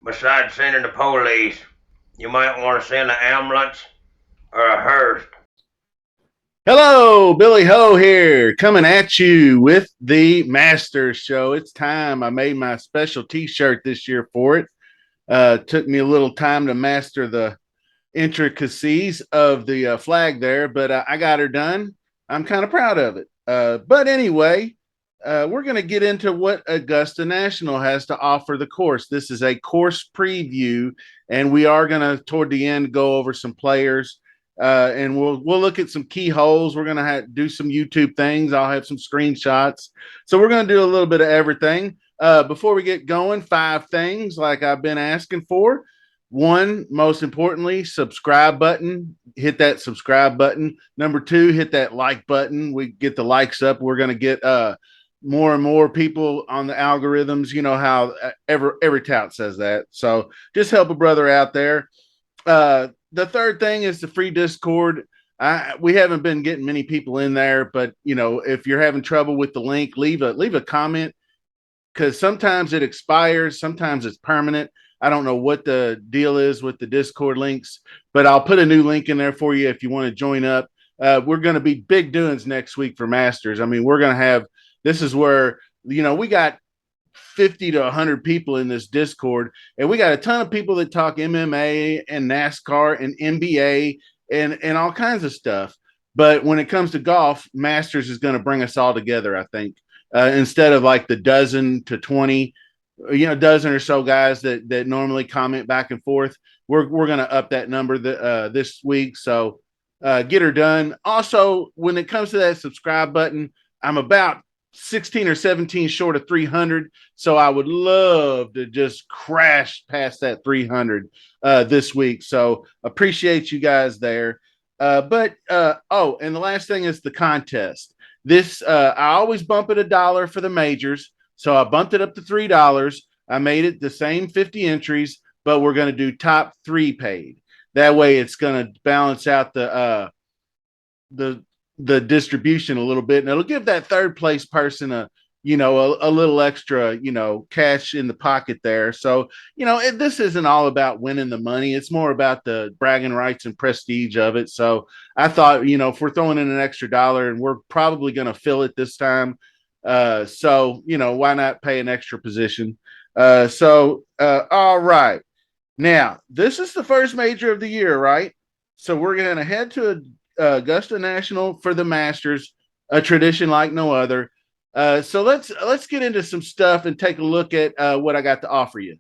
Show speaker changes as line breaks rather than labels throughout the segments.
Besides sending the police, you might want to send an ambulance or a hearse.
Hello, Billy Ho here, coming at you with the Masters Show. It's time. I made my special T-shirt this year for it. Took me a little time to master the intricacies of the flag there, but I got her done. I'm kind of proud of it. But anyway, we're going to get into what Augusta National has to offer the course. This is a course preview, and we are going to, toward the end, go over some players. And we'll look at some key holes. We're gonna do some YouTube things. I'll have some screenshots. So we're gonna do a little bit of everything. Before we get going, 5 things like I've been asking for. One, most importantly, subscribe button. Hit that subscribe button. Number two, hit that like button. We get the likes up. We're going to get more and more people on the algorithms. You know how every tout says that. So just help a brother out there. The third thing is the free Discord. We haven't been getting many people in there, but if you're having trouble with the link, leave a comment because sometimes it expires, sometimes it's permanent. I don't know what the deal is with the Discord links, but I'll put a new link in there for you if you want to join up. We're going to be big doings next week for Masters. I mean, we're going to have this is where we got 50 to 100 people in this Discord, and we got a ton of people that talk MMA and NASCAR and NBA and all kinds of stuff. But when it comes to golf, Masters is going to bring us all together, I think. Instead of like the dozen to 20, dozen or so guys that normally comment back and forth. We're going to up that number this week. So get her done. Also, when it comes to that subscribe button, I'm about 16 or 17 short of 300. So I would love to just crash past that 300 this week. So appreciate you guys there. And the last thing is the contest. This I always bump it $1 for the majors, so I bumped it up to $3. I made it the same 50 entries, but we're going to do top 3 paid. That way, it's going to balance out the the distribution a little bit, and it'll give that third place person a little extra cash in the pocket there. So this isn't all about winning the money. It's more about the bragging rights and prestige of it. So I thought if we're throwing in an extra dollar, and we're probably going to fill it this time, so why not pay an extra position? All right, now this is the first major of the year, right? So we're going to head to Augusta National for the Masters, a tradition like no other. So let's get into some stuff and take a look at what I got to offer you.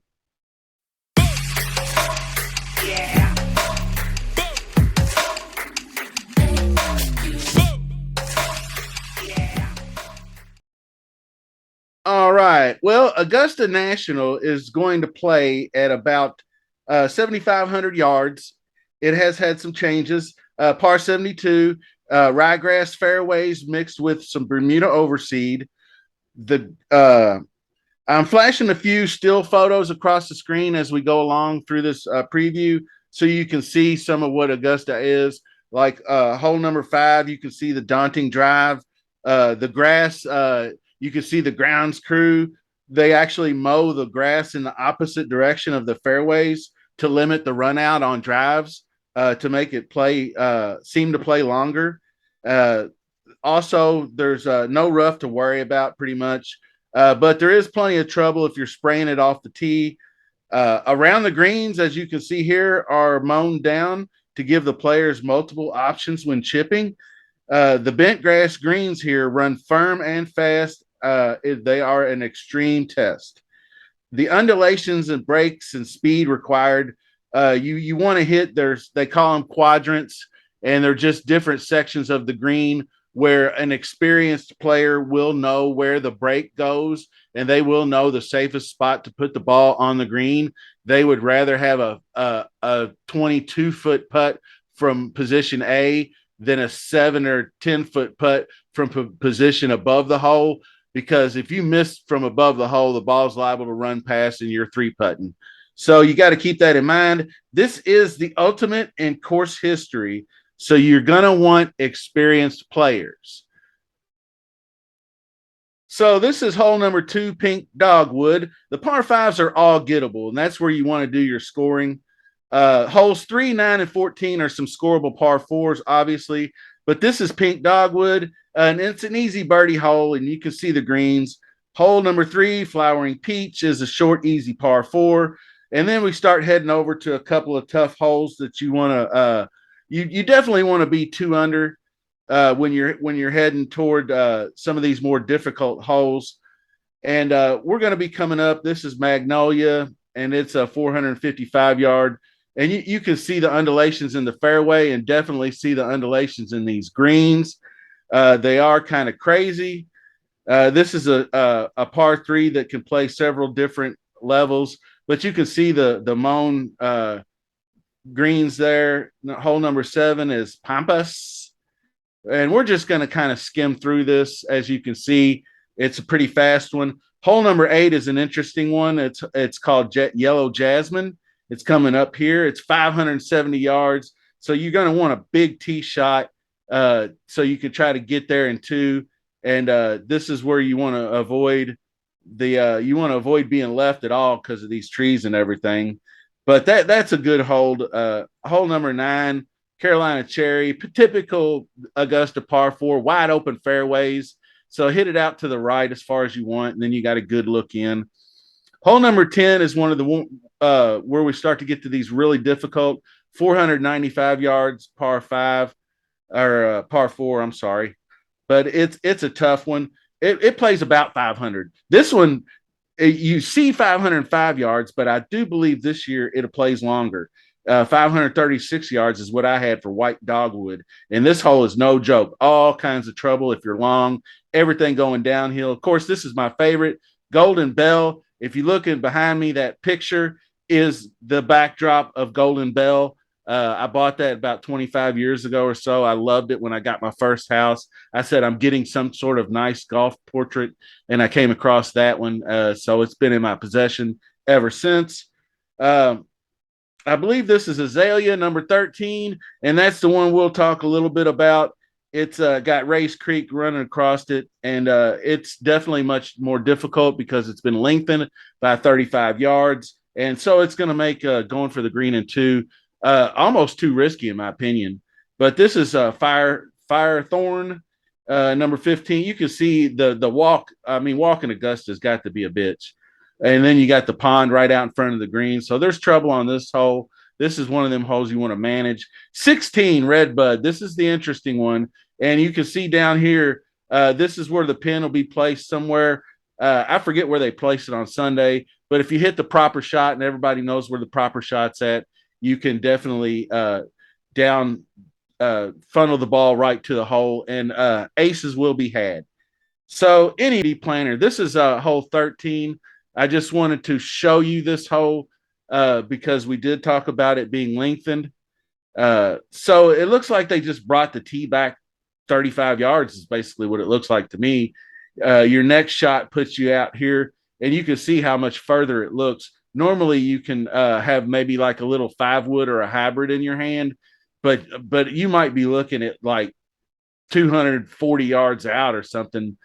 All right. Well, Augusta National is going to play at about 7,500 yards. It has had some changes. Par 72, ryegrass fairways mixed with some Bermuda overseed. The I'm flashing a few still photos across the screen as we go along through this preview, so you can see some of what Augusta is. Like hole number 5, you can see the daunting drive. The grass, you can see the grounds crew. They actually mow the grass in the opposite direction of the fairways to limit the run out on drives, to make it seem to play longer. Uh, Also, there's no rough to worry about pretty much. But there is plenty of trouble if you're spraying it off the tee. Around the greens, as you can see here, are mown down to give the players multiple options when chipping. The bent grass greens here run firm and fast. They are an extreme test. The undulations and breaks and speed required, you want to hit, they call them quadrants, and they're just different sections of the green where an experienced player will know where the break goes, and they will know the safest spot to put the ball on the green. They would rather have a 22-foot putt from position A than a 7 or 10 foot putt from position above the hole, because if you miss from above the hole, the ball's liable to run past and you're 3 putting. So you got to keep that in mind. This is the ultimate in course history. So you're going to want experienced players. So this is hole number 2, pink dogwood. The par fives are all gettable, and that's where you want to do your scoring. Holes 3, 9, and 14 are some scoreable par fours, obviously, but this is pink dogwood, and it's an easy birdie hole, and you can see the greens. Hole number 3, flowering peach, is a short, easy par four, and then we start heading over to a couple of tough holes that you want to. You definitely want to be 2 under when you're heading toward some of these more difficult holes. And we're going to be coming up. This is Magnolia, and it's a 455 yard. And you can see the undulations in the fairway, and definitely see the undulations in these greens. They are kind of crazy. This is a par three that can play several different levels, but you can see the moan greens there. Hole number 7 is Pampas, and we're just going to kind of skim through this. As you can see, it's a pretty fast one. Hole number 8 is an interesting one. It's called Yellow Jasmine. It's coming up here. It's 570 yards, so you're going to want a big tee shot, so you can try to get there in 2. And this is where you want to avoid being left at all because of these trees and everything. But that's a good hold. Hole number 9, Carolina Cherry, typical Augusta par four, wide open fairways. So hit it out to the right as far as you want, and then you got a good look in. Hole number 10 is one of the where we start to get to these really difficult 495 yards, par five, or par four. I'm sorry, but it's a tough one. It plays about 500. This one, you see 505 yards, but I do believe this year it plays longer. 536 yards is what I had for white dogwood. And this hole is no joke. All kinds of trouble if you're long, everything going downhill. Of course, this is my favorite, Golden Bell. If you look in behind me, that picture is the backdrop of Golden Bell. I bought that about 25 years ago or so. I loved it when I got my first house. I said, I'm getting some sort of nice golf portrait, and I came across that one. So it's been in my possession ever since. Um, I believe this is Azalea number 13, and that's the one we'll talk a little bit about. It's got Race Creek running across it, and it's definitely much more difficult because it's been lengthened by 35 yards. And so it's going to make going for the green in 2 almost too risky, in my opinion. But this is Firethorn number 15. You can see the walk. I mean, walking Augusta's got to be a bitch. And then you got the pond right out in front of the green. So there's trouble on this hole. This is one of them holes you want to manage. 16, Redbud. This is the interesting one. And you can see down here, this is where the pin will be placed somewhere. I forget where they place it on Sunday, but if you hit the proper shot and everybody knows where the proper shot's at, you can definitely down funnel the ball right to the hole, and aces will be had. So any planner, this is hole 13. I just wanted to show you this hole because we did talk about it being lengthened. So it looks like they just brought the tee back 35 yards is basically what it looks like to me. Your next shot puts you out here, and you can see how much further it looks. Normally, you can have maybe like a little 5-wood or a hybrid in your hand, but you might be looking at like 240 yards out or something.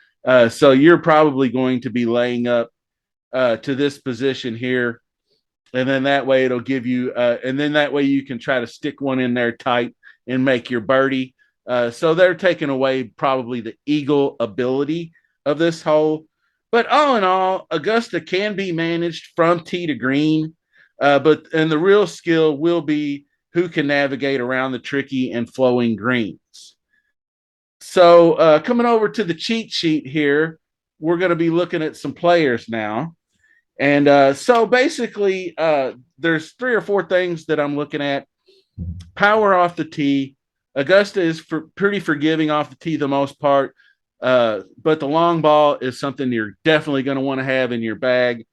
So you're probably going to be laying up to this position here, and then that way it'll give you, and then that way you can try to stick one in there tight and make your birdie. So they're taking away probably the eagle ability of this hole. But all in all, Augusta can be managed from tee to green. And the real skill will be who can navigate around the tricky and flowing greens. So coming over to the cheat sheet here, we're going to be looking at some players now. And so basically, there's 3 or 4 things that I'm looking at. Power off the tee. Augusta is pretty forgiving off the tee the most part, but the long ball is something you're definitely going to want to have in your bag.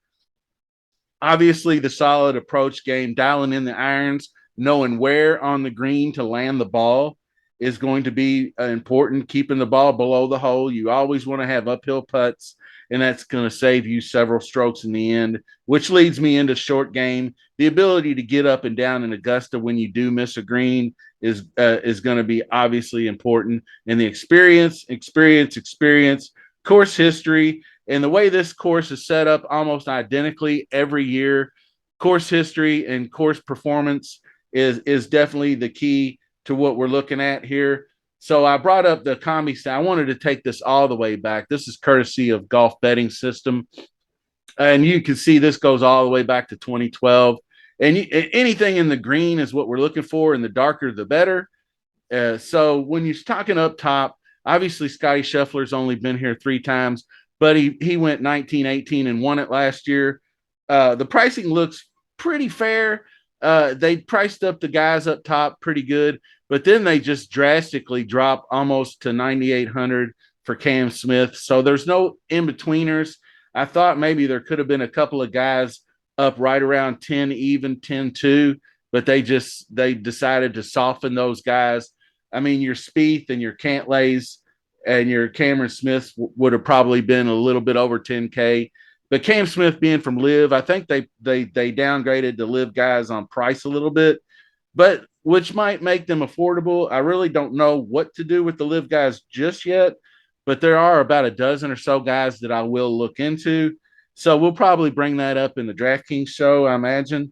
Obviously, the solid approach game, dialing in the irons, knowing where on the green to land the ball is going to be important. Keeping the ball below the hole. You always want to have uphill putts, and that's going to save you several strokes in the end, which leads me into short game. The ability to get up and down in Augusta when you do miss a green is going to be obviously important. And the experience course history, and the way this course is set up almost identically every year. Course history and course performance is definitely the key to what we're looking at here. So I brought up the combi stat. I wanted to take this all the way back. This is courtesy of Golf Betting System, and you can see this goes all the way back to 2012. And anything in the green is what we're looking for, and the darker the better. So when you're talking up top, obviously Scotty Scheffler's only been here 3 times, but he went 19, 18, and won it last year. The pricing looks pretty fair. They priced up the guys up top pretty good, but then they just drastically drop almost to 9,800 for Cam Smith. So there's no in betweeners. I thought maybe there could have been a couple of guys up right around 10 even 10-2, but they decided to soften those guys. I mean, your Spieth and your Cantlays and your Cameron Smiths would have probably been a little bit over 10K. But Cam Smith being from Live, I think they downgraded the Live guys on price a little bit, but which might make them affordable. I really don't know what to do with the Live guys just yet, but there are about a dozen or so guys that I will look into. So we'll probably bring that up in the DraftKings show, I imagine.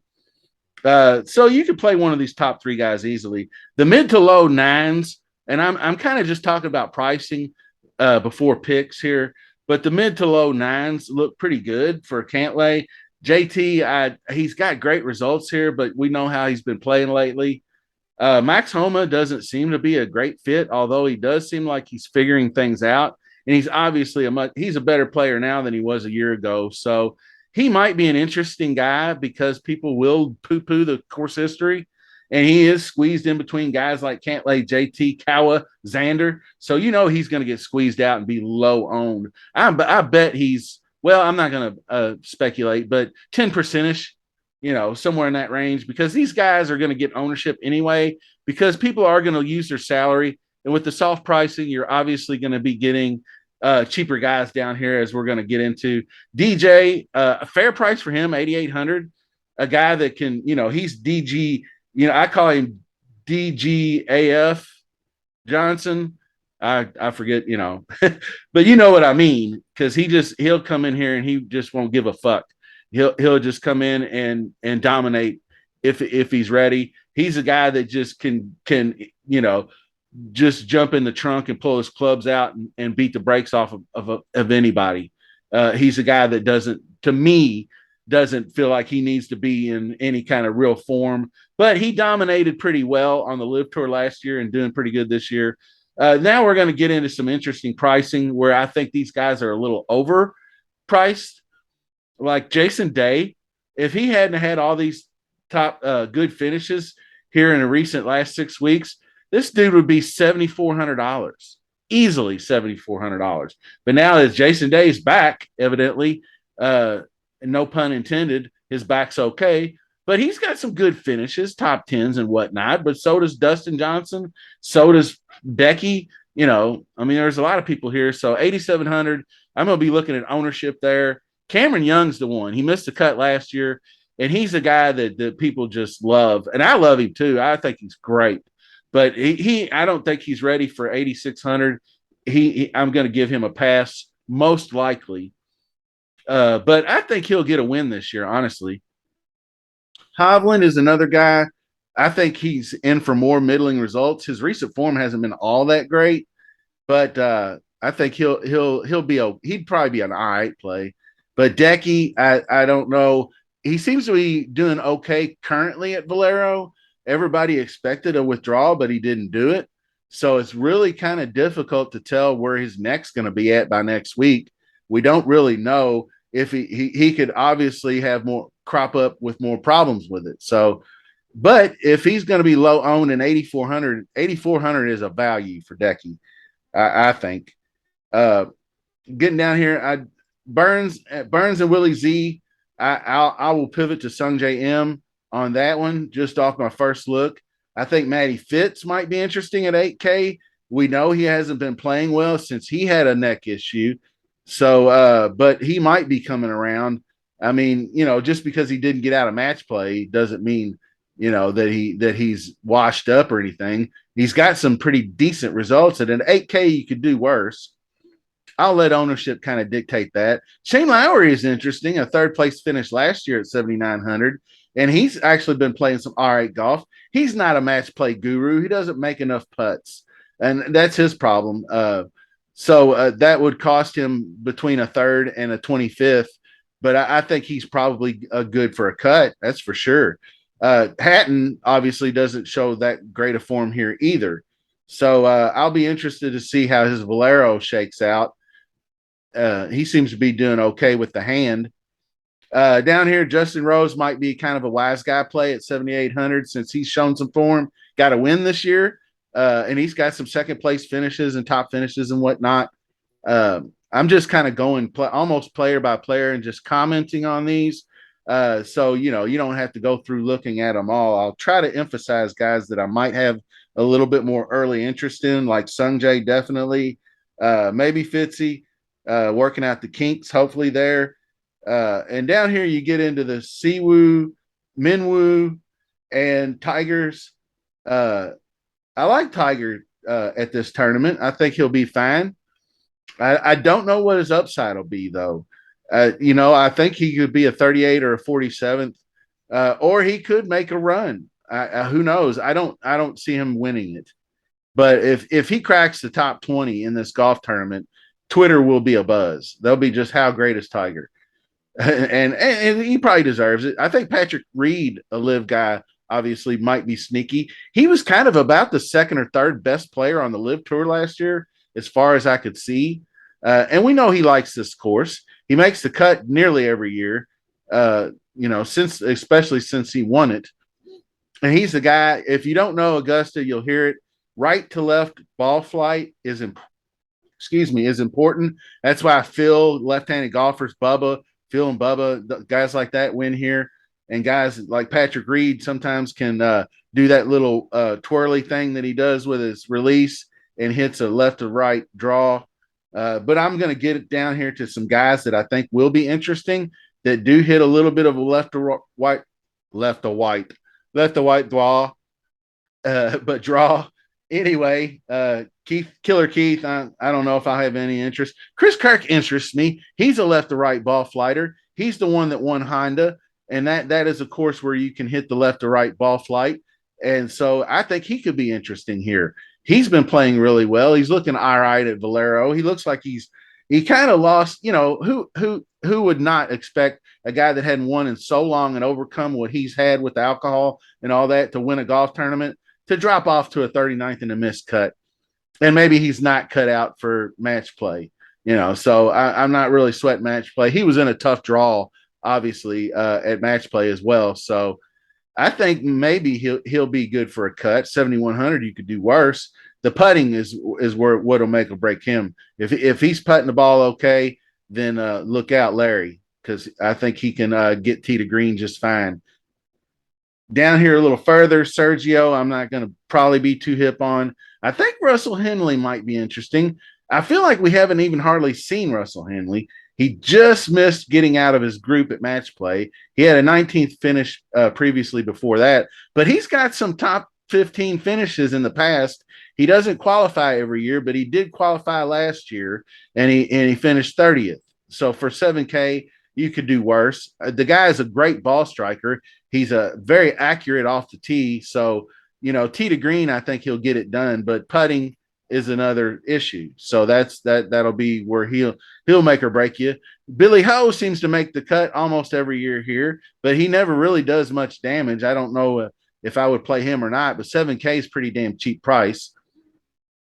So you could play one of these top 3 guys easily. The mid to low nines, and I'm kind of just talking about pricing before picks here, but the mid to low nines look pretty good for Cantlay. JT, he's got great results here, but we know how he's been playing lately. Max Homa doesn't seem to be a great fit, although he does seem like he's figuring things out. And he's obviously he's a better player now than he was a year ago. So he might be an interesting guy because people will poo-poo the course history. And he is squeezed in between guys like Cantlay, JT, Kawa, Xander. So he's going to get squeezed out and be low owned. I bet he's, well, I'm not going to speculate, but 10%ish, somewhere in that range, because these guys are going to get ownership anyway, because people are going to use their salary. And with the soft pricing, you're obviously going to be getting cheaper guys down here, as we're going to get into. DJ, a fair price for him, 8,800. A guy that can, he's DG, I call him DGAF Johnson. I forget, but you know what I mean, because he'll come in here and he just won't give a fuck. He'll just come in and dominate if he's ready. He's a guy that just can just jump in the trunk and pull his clubs out and beat the brakes off of anybody. He's a guy that to me, doesn't feel like he needs to be in any kind of real form, but he dominated pretty well on the Live Tour last year and doing pretty good this year. Now we're going to get into some interesting pricing where I think these guys are a little overpriced. Like Jason Day, if he hadn't had all these top good finishes here in the recent last 6 weeks, this dude would be $7,400, easily $7,400. But now that Jason Day's back, evidently, no pun intended, his back's okay. But he's got some good finishes, top tens and whatnot. But so does Dustin Johnson. So does Becky. There's a lot of people here. So 8,700. I'm going to be looking at ownership there. Cameron Young's the one. He missed the cut last year, and he's a guy that people just love. And I love him too. I think he's great. But I don't think he's ready for 8,600. I'm going to give him a pass, most likely. But I think he'll get a win this year, honestly. Hovland is another guy. I think he's in for more middling results. His recent form hasn't been all that great, but I think he'd probably be an all right play. But Decky, I don't know. He seems to be doing okay currently at Valero. Everybody expected a withdrawal, but he didn't do it. So it's really kind of difficult to tell where his neck's going to be at by next week. We don't really know if he could obviously have more crop up with more problems with it. So, but if he's going to be low owned in 8,400 is a value for Decky, I think. Getting down here, Burns and Willie Z. I will pivot to Sung J M on that one just off my first look. I think Matty Fitz might be interesting at 8K. We know he hasn't been playing well since he had a neck issue. So, but he might be coming around. I mean, just because he didn't get out of match play doesn't mean, that he's washed up or anything. He's got some pretty decent results, and at 8K you could do worse. I'll let ownership kind of dictate that. Shane Lowry is interesting. A third place finish last year at 7,900, and he's actually been playing some all right golf. He's not a match play guru. He doesn't make enough putts, and that's his problem. So that would cost him between a third and a 25th. But I think he's probably good for a cut. That's for sure. Hatton obviously doesn't show that great a form here either. So I'll be interested to see how his Valero shakes out. He seems to be doing okay with the hand. Down here, Justin Rose might be kind of a wise guy play at 7,800 since he's shown some form. Got a win this year, and he's got some second place finishes and top finishes and whatnot. I'm just kind of going almost player by player and just commenting on these. So, you don't have to go through looking at them all. I'll try to emphasize guys that I might have a little bit more early interest in, like Sungjae, definitely. Maybe Fitzy, working out the kinks, hopefully there. And down here, you get into the Siwoo, Minwoo, and Tigers. Uh, I like Tiger at this tournament. I think he'll be fine. I don't know what his upside will be, though. I think he could be a 38 or a 47th, or he could make a run. Who knows? I don't see him winning it. But if he cracks the top 20 in this golf tournament, Twitter will be a buzz. They'll be just how great is Tiger. And he probably deserves it. I think Patrick Reed, a live guy, obviously might be sneaky. He was kind of about the second or third best player on the live tour last year, as far as I could see. And we know he likes this course. He makes the cut nearly every year, especially since he won it. And he's the guy. If you don't know Augusta, you'll hear it. Right to left ball flight is important. That's why I feel left-handed golfers, Phil and Bubba, guys like that win here. And guys like Patrick Reed sometimes can do that little twirly thing that he does with his release and hits a left to right draw. But I'm going to get it down here to some guys that I think will be interesting that do hit a little bit of a left to white draw, but draw anyway. Killer Keith, I don't know if I have any interest. Chris Kirk interests me. He's a left to right ball flighter. He's the one that won Honda, and that is a course where you can hit the left to right ball flight. And so I think he could be interesting here. He's been playing really well. He's looking all right at Valero. He looks like he kind of lost. Who would not expect a guy that hadn't won in so long and overcome what he's had with alcohol and all that to win a golf tournament, to drop off to a 39th and a missed cut. And maybe he's not cut out for match play, so I'm not really sweating match play. He was in a tough draw, obviously, at match play as well. So I think maybe he'll be good for a cut. 7,100, you could do worse. The putting is where what'll make or break him. If he's putting the ball okay, then look out, Larry, because I think he can get tee to green just fine. Down here a little further, Sergio, I'm not going to probably be too hip on. I think Russell Henley might be interesting. I feel like we haven't even hardly seen Russell Henley. He just missed getting out of his group at match play. He had a 19th finish previously before that, but he's got some top 15 finishes in the past. He doesn't qualify every year, but he did qualify last year, and he finished 30th. So for 7K, you could do worse. The guy is a great ball striker. He's very accurate off the tee. So, tee to green, I think he'll get it done, but putting is another issue. So that'll be where he'll make or break you. Billy Ho seems to make the cut almost every year here, but he never really does much damage. I don't know if I would play him or not, but 7K is pretty damn cheap price.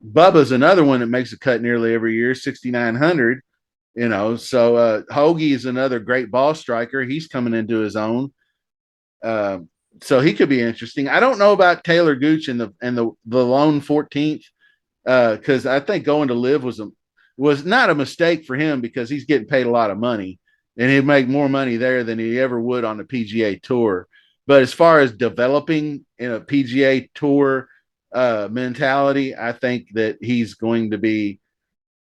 Bubba's another one that makes a cut nearly every year, 6,900. So Hoagie is another great ball striker. He's coming into his own. So he could be interesting. I don't know about Taylor Gooch and the lone 14th, because I think going to live was not a mistake for him because he's getting paid a lot of money, and he'd make more money there than he ever would on the PGA Tour. But as far as developing in a PGA Tour mentality, I think that he's going to be,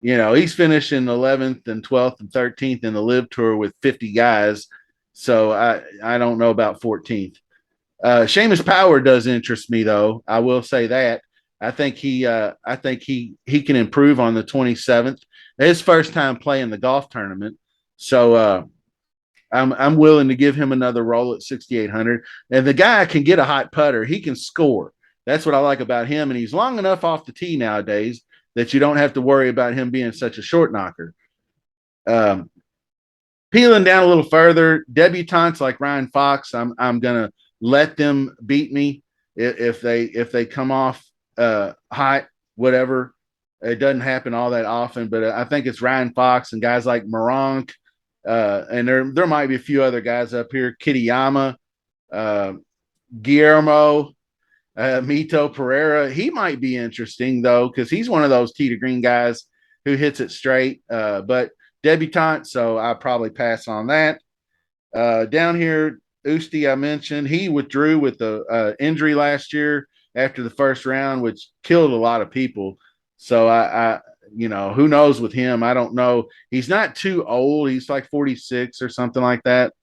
he's finishing 11th and 12th and 13th in the live tour with 50 guys. So I don't know about 14th. Seamus Power does interest me, though. I will say that. I think he can improve on the 27th. His first time playing the golf tournament, so I'm willing to give him another roll at 6,800. And the guy can get a hot putter. He can score. That's what I like about him. And he's long enough off the tee nowadays that you don't have to worry about him being such a short knocker. Um, Peeling down a little further, debutantes like Ryan Fox, I'm gonna let them beat me if they come off hot, whatever. It doesn't happen all that often, but I think it's Ryan Fox and guys like Moronk, and there might be a few other guys up here, Kitayama, uh, Guillermo, Mito Pereira. He might be interesting though because he's one of those tee to green guys who hits it straight. But debutante, so I probably pass on that. Down here, Usti, I mentioned he withdrew with the injury last year after the first round, which killed a lot of people. So who knows with him? I don't know. He's not too old. He's like 46 or something like that,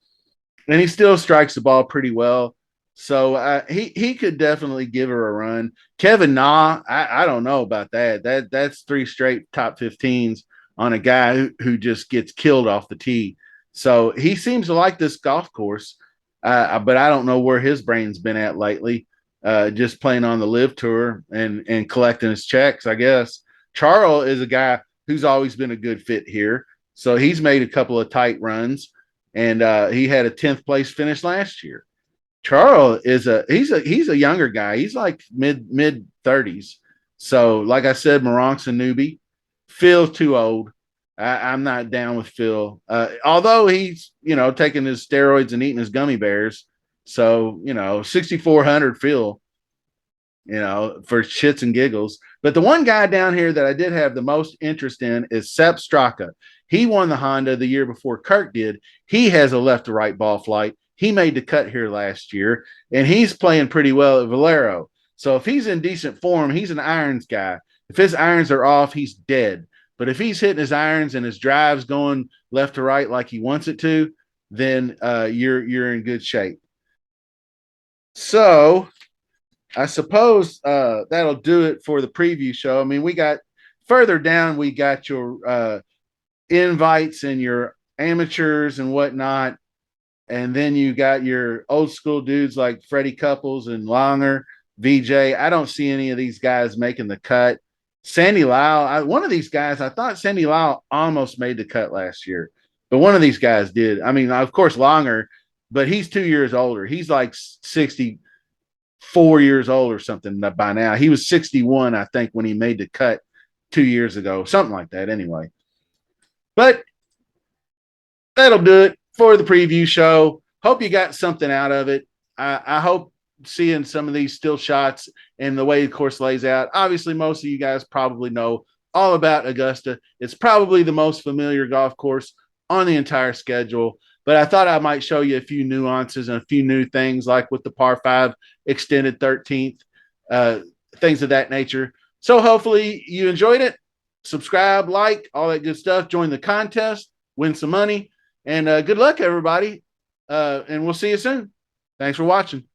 and he still strikes the ball pretty well. So he could definitely give her a run. Kevin Na, I don't know about that. That's three straight top 15s on a guy who just gets killed off the tee. So he seems to like this golf course, but I don't know where his brain's been at lately. Just playing on the live tour and collecting his checks, I guess. Charles is a guy who's always been a good fit here. So he's made a couple of tight runs, and he had a 10th place finish last year. Charles is he's a younger guy. He's like mid 30s. So like I said, Moronk's a newbie. Phil's too old. I'm not down with Phil. Although he's taking his steroids and eating his gummy bears. So 6,400 Phil, for shits and giggles. But the one guy down here that I did have the most interest in is Sepp Straka. He won the Honda the year before Kirk did. He has a left to right ball flight. He made the cut here last year, and he's playing pretty well at Valero. So if he's in decent form, he's an irons guy. If his irons are off, he's dead. But if he's hitting his irons and his drive's going left to right like he wants it to, then you're in good shape. So I suppose that'll do it for the preview show. I mean, we got further down, we got your invites and your amateurs and whatnot. And then you got your old school dudes like Freddie Couples and Longer, VJ. I don't see any of these guys making the cut. Sandy Lau, one of these guys, I thought Sandy Lau almost made the cut last year, but one of these guys did. I mean, of course, Longer, but he's 2 years older. He's like 64 years old or something by now. He was 61, I think, when he made the cut 2 years ago, something like that anyway. But that'll do it for the preview show. Hope you got something out of it. I hope seeing some of these still shots and the way the course lays out. Obviously, most of you guys probably know all about Augusta. It's probably the most familiar golf course on the entire schedule. But I thought I might show you a few nuances and a few new things, like with the par 5 extended 13th, things of that nature. So hopefully you enjoyed it. Subscribe, like, all that good stuff. Join the contest, win some money. And good luck, everybody. And we'll see you soon. Thanks for watching.